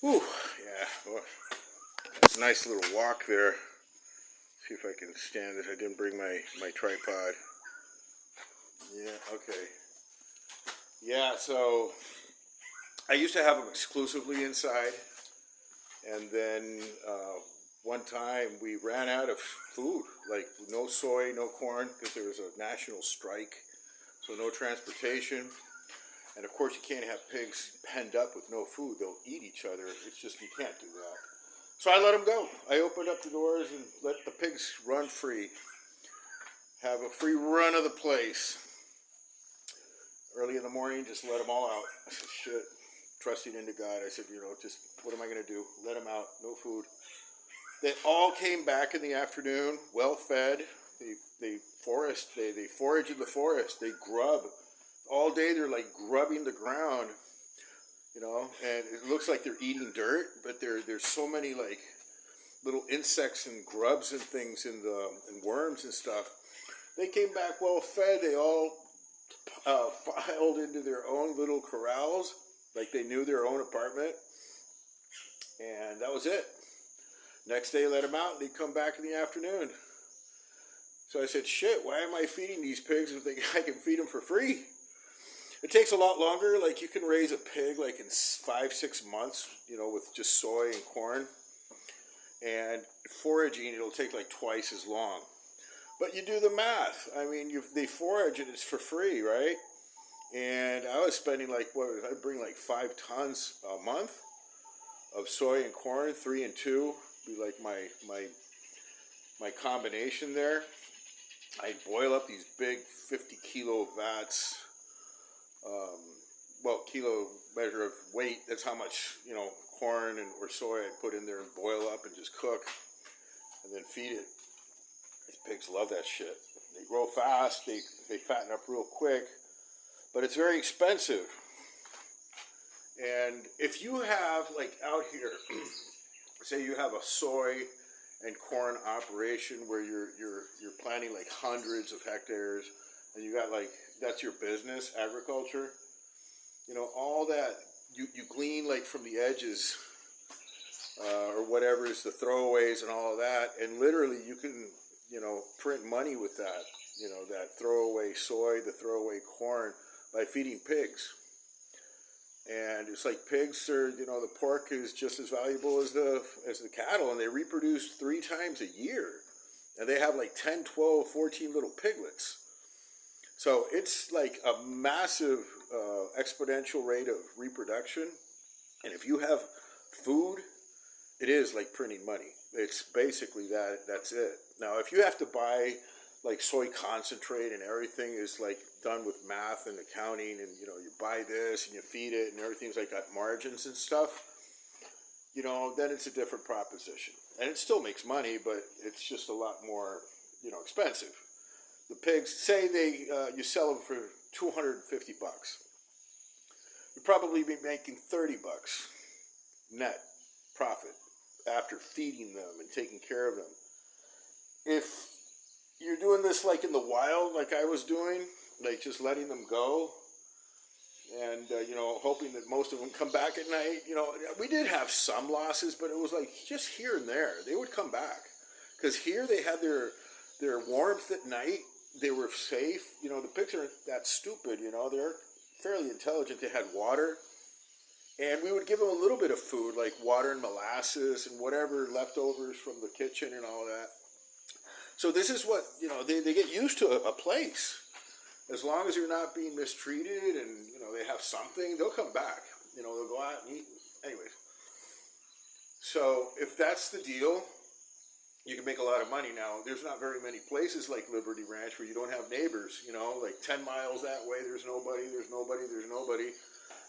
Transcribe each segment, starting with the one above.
Whew, yeah, well, that's a nice little walk there. See if I can stand it. I didn't bring my tripod. Yeah, okay. Yeah, so I used to have them exclusively inside, and then one time we ran out of food, like no soy, no corn, because there was a national strike, so no transportation. And of course, you can't have pigs penned up with no food. They'll eat each other. It's just, you can't do that. So I let them go. I opened up the doors and let the pigs run free. Have a free run of the place. Early in the morning, just let them all out. I said, shit, trusting into God. I said, just what am I going to do? Let them out, no food. They all came back in the afternoon, well fed. They forage in the forest. They grub. All day they're like grubbing the ground, and it looks like they're eating dirt, but there's so many like little insects and grubs and things and worms and stuff. They came back well fed. They all filed into their own little corrals, like they knew their own apartment, and that was it. Next day, let them out, and they'd come back in the afternoon. So I said, shit, why am I feeding these pigs if I can feed them for free? It takes a lot longer. Like, you can raise a pig like in 5-6 months, with just soy and corn. And foraging, it'll take like twice as long. But you do the math. I mean, they forage and it's for free, right? And I was spending I'd bring like 5 tons a month of soy and corn, 3 and 2, be like my combination there. I'd boil up these big 50-kilo vats. Kilo measure of weight. That's how much, corn or soy I'd put in there and boil up and just cook and then feed it. These pigs love that shit. They grow fast. They fatten up real quick, but it's very expensive. And if you have, like out here, say you have a soy and corn operation where you're planting like hundreds of hectares, and you got that's your business, agriculture, all that you glean like from the edges, or whatever is the throwaways and all of that, and literally you can, print money with that, that throwaway soy, the throwaway corn, by feeding pigs. And it's like pigs are, the pork is just as valuable as the cattle, and they reproduce 3 times a year. And they have like 10, 12, 14 little piglets. So it's like a massive exponential rate of reproduction. And if you have food, it is like printing money. It's basically that's it. Now, if you have to buy like soy concentrate and everything is like done with math and accounting, and you buy this and you feed it and everything's like got margins and stuff, then it's a different proposition. And it still makes money, but it's just a lot more, expensive. The pigs, say you sell them for $250. You'd probably be making $30 net profit after feeding them and taking care of them. If you're doing this like in the wild, like I was doing, like just letting them go, and hoping that most of them come back at night. We did have some losses, but it was like just here and there. They would come back because here they had their warmth at night. They were safe. The pigs aren't that stupid. They're fairly intelligent. They had water, and we would give them a little bit of food, like water and molasses and whatever leftovers from the kitchen and all that. So this is what, they get used to a place. As long as you're not being mistreated and, they have something, they'll come back. They'll go out and eat. Anyways. So if that's the deal, you can make a lot of money. Now, there's not very many places like Liberty Ranch where you don't have neighbors, like 10 miles that way, there's nobody.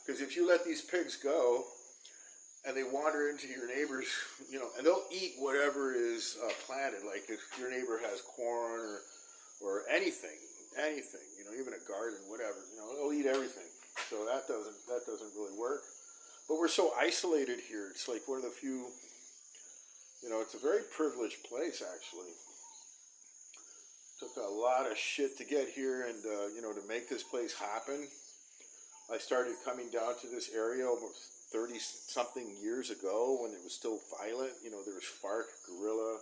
Because if you let these pigs go, and they wander into your neighbors, and they'll eat whatever is planted. Like if your neighbor has corn or anything, even a garden, whatever, they'll eat everything. So that doesn't really work. But we're so isolated here. It's like one of the few, it's a very privileged place actually. Took a lot of shit to get here and, to make this place happen. I started coming down to this area almost 30-something years ago when it was still violent. You know, there was FARC, guerrilla,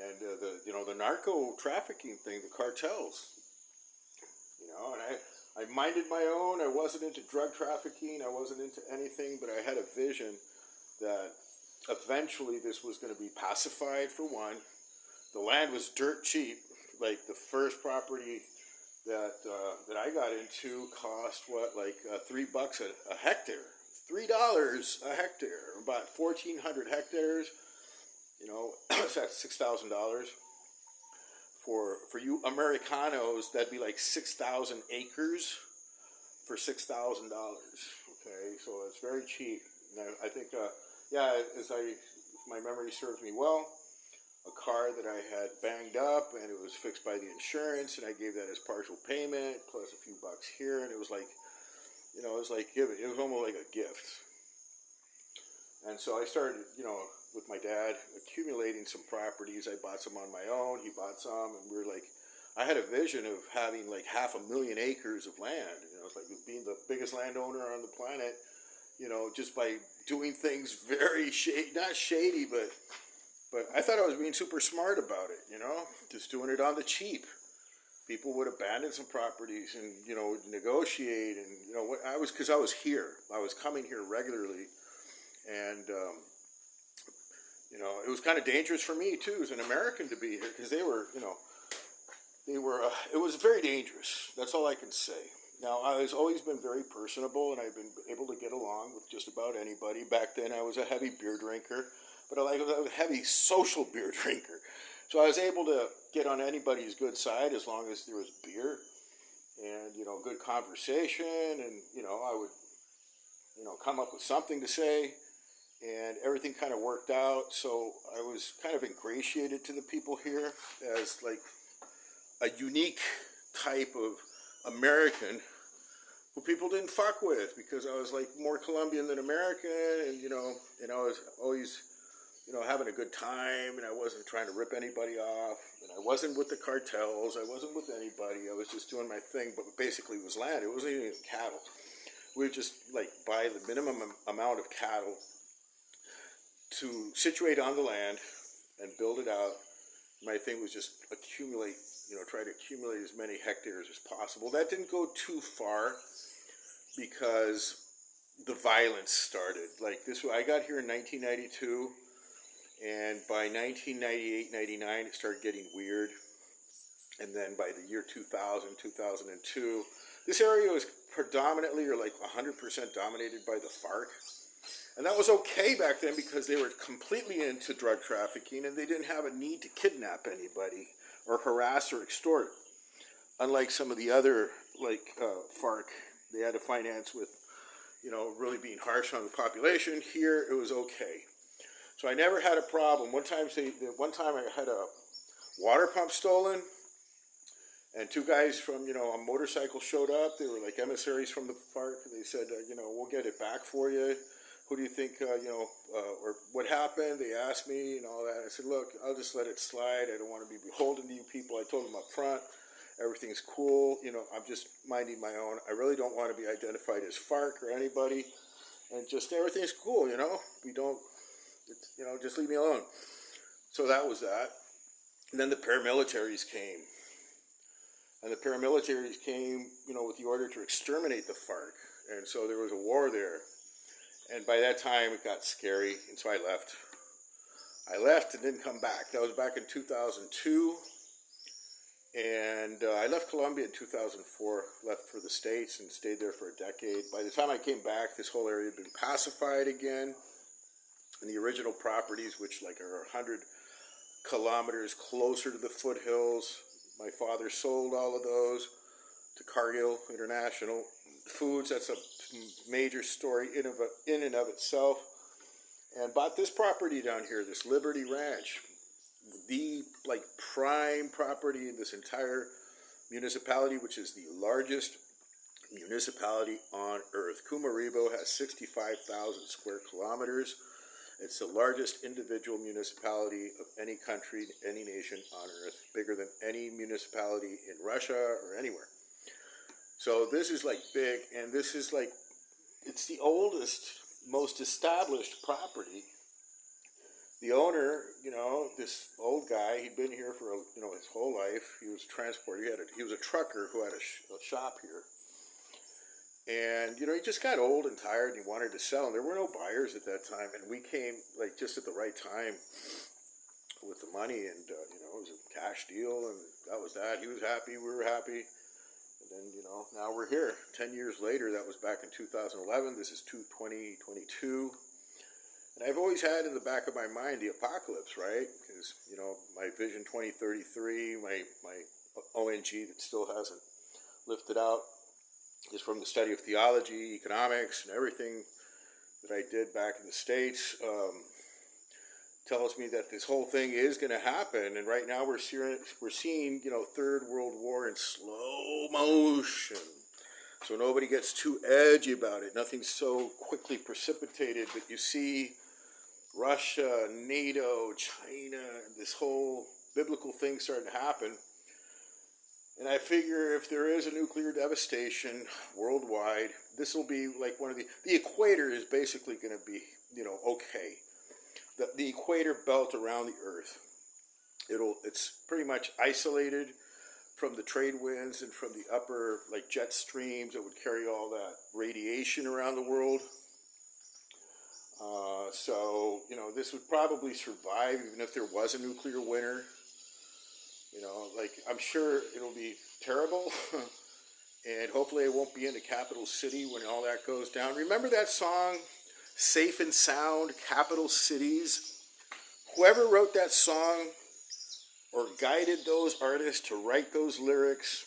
and the narco trafficking thing, the cartels. You know, and I minded my own. I wasn't into drug trafficking. I wasn't into anything, but I had a vision that eventually this was going to be pacified. For one, the land was dirt cheap. Like the first property that I got into cost like $3 a hectare, $3 a hectare, about 1,400 hectares. You know, so that's $6,000. For you Americanos, that'd be like 6,000 acres for $6,000. Okay, so it's very cheap. And I think, if my memory serves me well, a car that I had banged up and it was fixed by the insurance, and I gave that as partial payment plus a few bucks here, and it was like, you know, it was almost like a gift. And so I started, you know, with my dad accumulating some properties. I bought some on my own, he bought some, and we were like, I had a vision of having like 500,000 acres of land. You know, it's like being the biggest landowner on the planet, you know, just by doing things very not shady, but I thought I was being super smart about it, you know, just doing it on the cheap. People would abandon some properties and, you know, negotiate, and, you know, because I was here. I was coming here regularly, and, you know, it was kind of dangerous for me, too, as an American to be here, because it was very dangerous. That's all I can say. Now, I've always been very personable, and I've been able to get along with just about anybody. Back then, I was a heavy beer drinker, but I was a heavy social beer drinker. So I was able to get on anybody's good side as long as there was beer and, you know, good conversation, and, you know, I would, you know, come up with something to say, and everything kind of worked out. So I was kind of ingratiated to the people here as like a unique type of American who people didn't fuck with, because I was like more Colombian than American, and, you know, and I was always, you know, having a good time, and I wasn't trying to rip anybody off, and I wasn't with the cartels, I wasn't with anybody, I was just doing my thing. But basically it was land, it wasn't even cattle. We would just like buy the minimum amount of cattle to situate on the land and build it out. My thing was just accumulate, you know, try to accumulate as many hectares as possible. That didn't go too far because the violence started. Like this, I got here in 1992, and by 1998, 99, it started getting weird. And then by the year 2000, 2002, this area was predominantly, or like 100% dominated by the FARC. And that was okay back then because they were completely into drug trafficking, and they didn't have a need to kidnap anybody or harass or extort. Unlike some of the other, like FARC, they had to finance with, you know, really being harsh on the population. Here, it was okay. So I never had a problem. One time I had a water pump stolen, and two guys from, you know, a motorcycle showed up. They were like emissaries from the FARC. They said, you know, we'll get it back for you. Who do you think, or what happened? They asked me and all that. I said, look, I'll just let it slide. I don't want to be beholden to you people. I told them up front, everything's cool. You know, I'm just minding my own. I really don't want to be identified as FARC or anybody. And just everything's cool, you know. You know, just leave me alone. So that was that. And then the paramilitaries came. And the paramilitaries came, you know, with the order to exterminate the FARC. And so there was a war there. And by that time, it got scary, and so I left. I left and didn't come back. That was back in 2002. And I left Colombia in 2004, left for the States, and stayed there for a decade. By the time I came back, this whole area had been pacified again. And the original properties, which like are 100 kilometers closer to the foothills, my father sold all of those to Cargill International Foods. That's a major story in and of itself. And bought this property down here, this Liberty Ranch, the like prime property in this entire municipality, which is the largest municipality on earth. Cumaribo has 65,000 square kilometers. It's the largest individual municipality of any country, any nation on earth, bigger than any municipality in Russia or anywhere. So this is like big, and this is like, it's the oldest most established property. The owner, this old guy, he'd been here for his whole life. He was transported. He was a trucker who had a shop here, and he just got old and tired, and he wanted to sell. And there were no buyers at that time, and we came like just at the right time with the money, and it was a cash deal, and that was that. He was happy, we were happy, and then now we're here. 10 years later, that was back in 2011. This is 2022. And I've always had in the back of my mind the apocalypse, right? Because, my Vision 2033, my ONG that still hasn't lifted out, is from the study of theology, economics, and everything that I did back in the States. Tells me that this whole thing is going to happen. And right now we're seeing, Third World War in slow motion. So nobody gets too edgy about it. Nothing's so quickly precipitated, but you see Russia, NATO, China, this whole biblical thing starting to happen. And I figure if there is a nuclear devastation worldwide, this will be like one of the equator is basically going to be, okay. The equator belt around the Earth, it's pretty much isolated from the trade winds and from the upper jet streams that would carry all that radiation around the world. So, this would probably survive even if there was a nuclear winter. I'm sure it'll be terrible. And hopefully it won't be in the capital city when all that goes down. Remember that song, Safe and Sound, Capital Cities? Whoever wrote that song or guided those artists to write those lyrics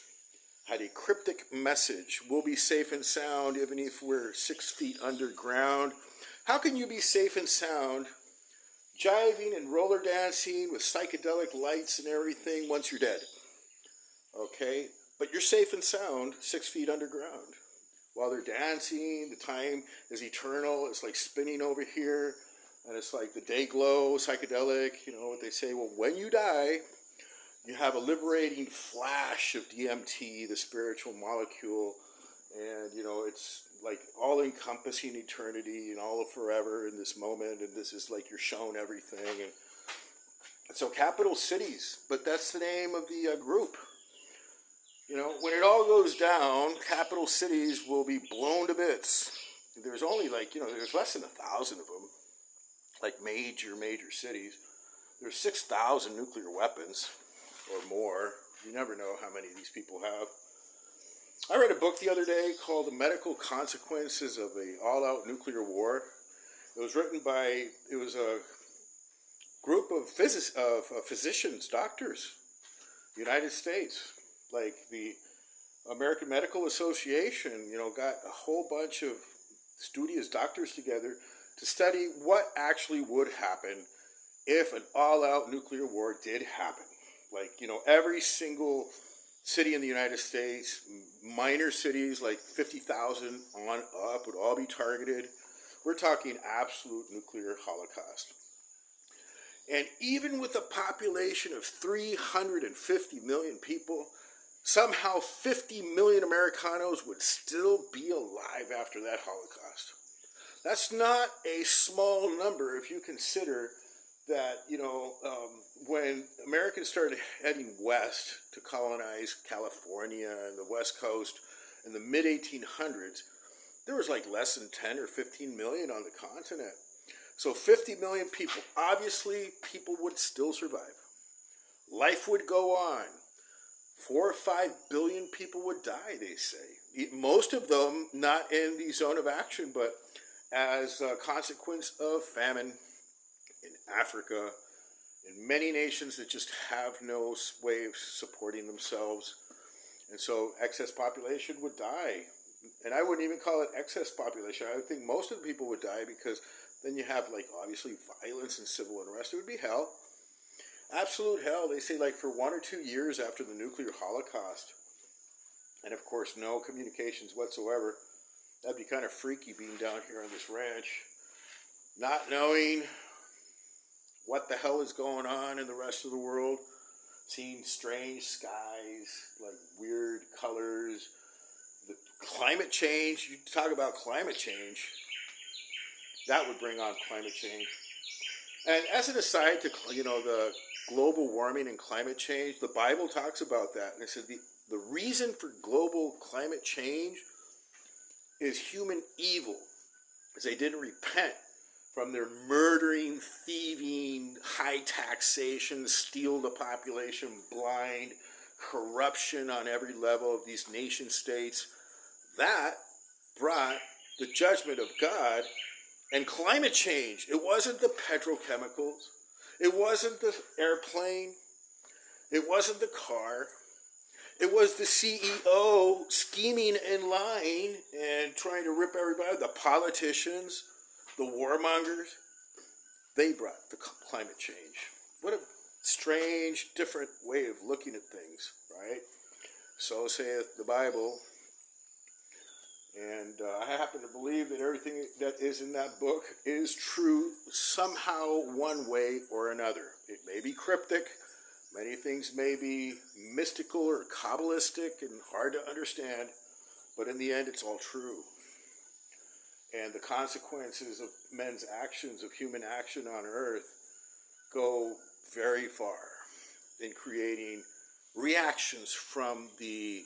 had a cryptic message. We'll be safe and sound even if we're 6 feet underground. How can you be safe and sound jiving and roller dancing with psychedelic lights and everything once you're dead? Okay? But you're safe and sound 6 feet underground. While they're dancing, the time is eternal. It's like spinning over here. And it's like the day glow, psychedelic. What they say, well, when you die, you have a liberating flash of DMT, the spiritual molecule. And, it's like all-encompassing eternity and all of forever in this moment. And this is like you're shown everything. And so capital cities, but that's the name of the group. When it all goes down, capital cities will be blown to bits. There's only there's less than 1,000 of them, major cities. There's 6,000 nuclear weapons or more. You never know how many these people have. I read a book the other day called The Medical Consequences of an All-Out Nuclear War. It was written by, a group of physicians, doctors, United States. Like the American Medical Association, got a whole bunch of studious doctors together to study what actually would happen if an all-out nuclear war did happen. Every single city in the United States, minor cities like 50,000 on up would all be targeted. We're talking absolute nuclear holocaust. And even with a population of 350 million people, somehow 50 million Americanos would still be alive after that Holocaust. That's not a small number if you consider that, when Americans started heading west to colonize California and the West Coast in the mid-1800s, there was less than 10 or 15 million on the continent. So 50 million people. Obviously, people would still survive. Life would go on. 4 or 5 billion people would die, they say. Most of them not in the zone of action, but as a consequence of famine in Africa, in many nations that just have no way of supporting themselves. And so excess population would die. And I wouldn't even call it excess population. I would think most of the people would die because then you have, obviously violence and civil unrest. It would be hell. Absolute hell. They say, for 1 or 2 years after the nuclear holocaust, and of course no communications whatsoever. That'd be kind of freaky being down here on this ranch, not knowing what the hell is going on in the rest of the world, seeing strange skies, weird colors, the climate change. You talk about climate change. that would bring on climate change. And as an aside to, the global warming and climate change, the Bible talks about that. And it says the reason for global climate change is human evil, because they didn't repent from their murdering, thieving, high taxation, steal the population, blind, corruption on every level of these nation states. That brought the judgment of God and climate change. It wasn't the petrochemicals. It wasn't the airplane. It wasn't the car. It was the CEO scheming and lying and trying to rip everybody, the politicians, the warmongers. They brought the climate change. What a strange, different way of looking at things, right? So saith the Bible. And I happen to believe that everything that is in that book is true somehow, one way or another. It may be cryptic. Many things may be mystical or Kabbalistic and hard to understand. But in the end, it's all true. And the consequences of men's actions, of human action on earth, go very far in creating reactions from the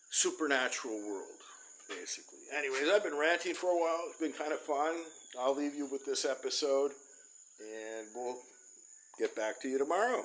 supernatural world. Basically. Anyways, I've been ranting for a while. It's been kind of fun. I'll leave you with this episode, and we'll get back to you tomorrow.